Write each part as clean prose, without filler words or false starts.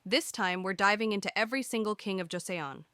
This time, we're diving into every single king of Joseon.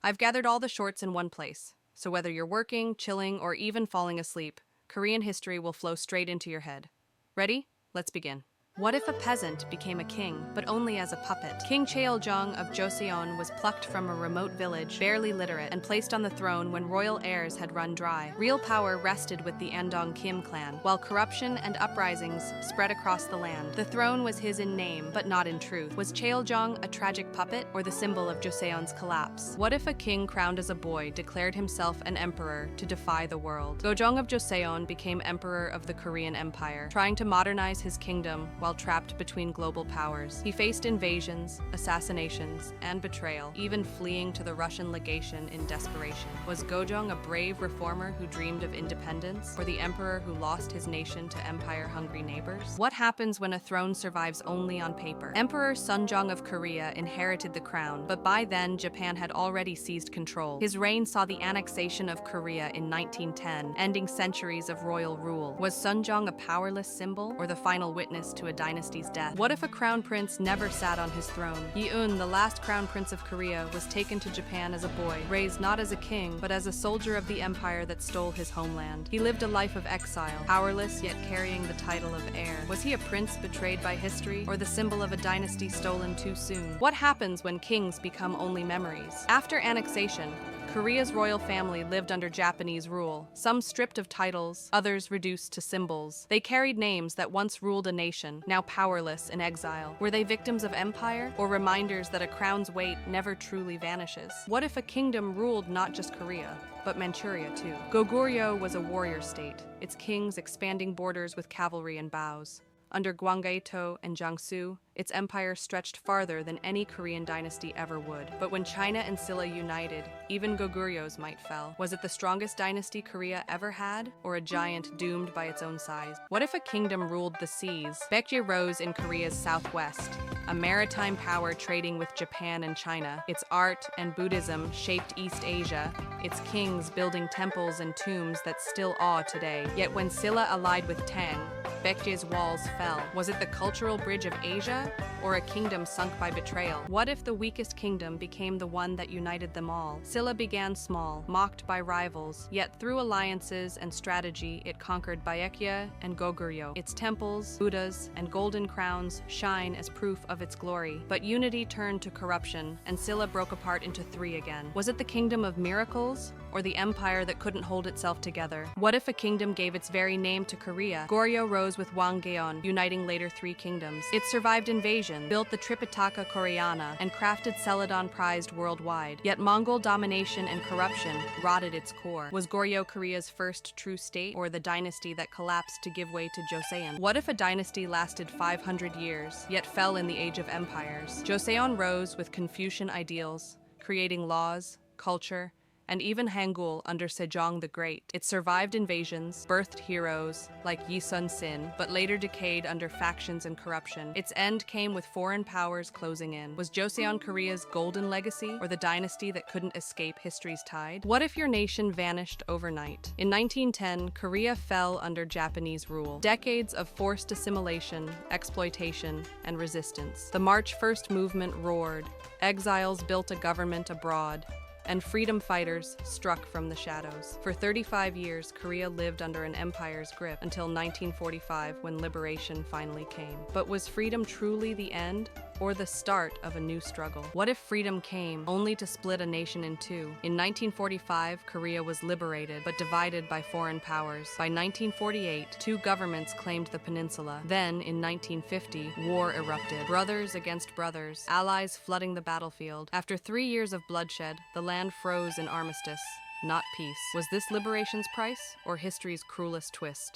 I've gathered all the shorts in one place, so whether you're working, chilling, or even falling asleep, Korean history will flow straight into your head. Ready? Let's begin. What if a peasant became a king, but only as a puppet? King Cheoljong of Joseon was plucked from a remote village, barely literate, and placed on the throne when royal heirs had run dry. Real power rested with the Andong Kim clan, while corruption and uprisings spread across the land. The throne was his in name, but not in truth. Was Cheoljong a tragic puppet, or the symbol of Joseon's collapse? What if a king crowned as a boy declared himself an emperor to defy the world? Gojong of Joseon became emperor of the Korean Empire, trying to modernize his kingdom while trapped between global powers. He faced invasions, assassinations, and betrayal, even fleeing to the Russian legation in desperation. Was Gojong a brave reformer who dreamed of independence, or the emperor who lost his nation to empire-hungry neighbors? What happens when a throne survives only on paper? Emperor Sunjong of Korea inherited the crown, but by then Japan had already seized control. His reign saw the annexation of Korea in 1910, ending centuries of royal rule. Was Sunjong a powerless symbol, or the final witness to a dynasty's death? What if a crown prince never sat on his throne? Yeun, the last crown prince of Korea, was taken to Japan as a boy, raised not as a king, but as a soldier of the empire that stole his homeland. He lived a life of exile, powerless yet carrying the title of heir. Was he a prince betrayed by history, or the symbol of a dynasty stolen too soon? What happens when kings become only memories? After annexation, Korea's royal family lived under Japanese rule, some stripped of titles, others reduced to symbols. They carried names that once ruled a nation, now powerless in exile. Were they victims of empire, or reminders that a crown's weight never truly vanishes? What if a kingdom ruled not just Korea, but Manchuria too? Goguryeo was a warrior state, its kings expanding borders with cavalry and bows. Under Gwanggaeto and Jiangsu, its empire stretched farther than any Korean dynasty ever would. But when China and Silla united, even Goguryeu's might fell. Was it the strongest dynasty Korea ever had, or a giant doomed by its own size? What if a kingdom ruled the seas? Baekje rose in Korea's southwest, a maritime power trading with Japan and China. Its art and Buddhism shaped East Asia, its kings building temples and tombs that still awe today. Yet when Silla allied with Tang, Baekje's walls fell. Was it the cultural bridge of Asia, or a kingdom sunk by betrayal? What if the weakest kingdom became the one that united them all? Silla began small, mocked by rivals, yet through alliances and strategy it conquered Baekje and Goguryeo. Its temples, Buddhas, and golden crowns shine as proof of its glory. But unity turned to corruption, and Silla broke apart into three again. Was it the kingdom of miracles, or the empire that couldn't hold itself together? What if a kingdom gave its very name to Korea? Goryeo rose with Hwanggeon, uniting later three kingdoms. It survived invasion, built the Tripitaka Koreana, and crafted Celadon prized worldwide. Yet Mongol domination and corruption rotted its core. Was Goryeo Korea's first true state, or the dynasty that collapsed to give way to Joseon? What if a dynasty lasted 500 years, yet fell in the age of empires? Joseon rose with Confucian ideals, creating laws, culture, and even Hangul under Sejong the Great. It survived invasions, birthed heroes like Yi Sun-sin, but later decayed under factions and corruption. Its end came with foreign powers closing in. Was Joseon Korea's golden legacy, or the dynasty that couldn't escape history's tide? What if your nation vanished overnight? In 1910, Korea fell under Japanese rule. Decades of forced assimilation, exploitation, and resistance. The March 1st movement roared. Exiles built a government abroad, and freedom fighters struck from the shadows. For 35 years, Korea lived under an empire's grip until 1945, when liberation finally came. But was freedom truly the end, or the start of a new struggle? What if freedom came only to split a nation in two? In 1945, Korea was liberated, but divided by foreign powers. By 1948, two governments claimed the peninsula. Then, in 1950, war erupted. Brothers against brothers, allies flooding the battlefield. After 3 years of bloodshed, the land froze in armistice, not peace. Was this liberation's price, or history's cruelest twist?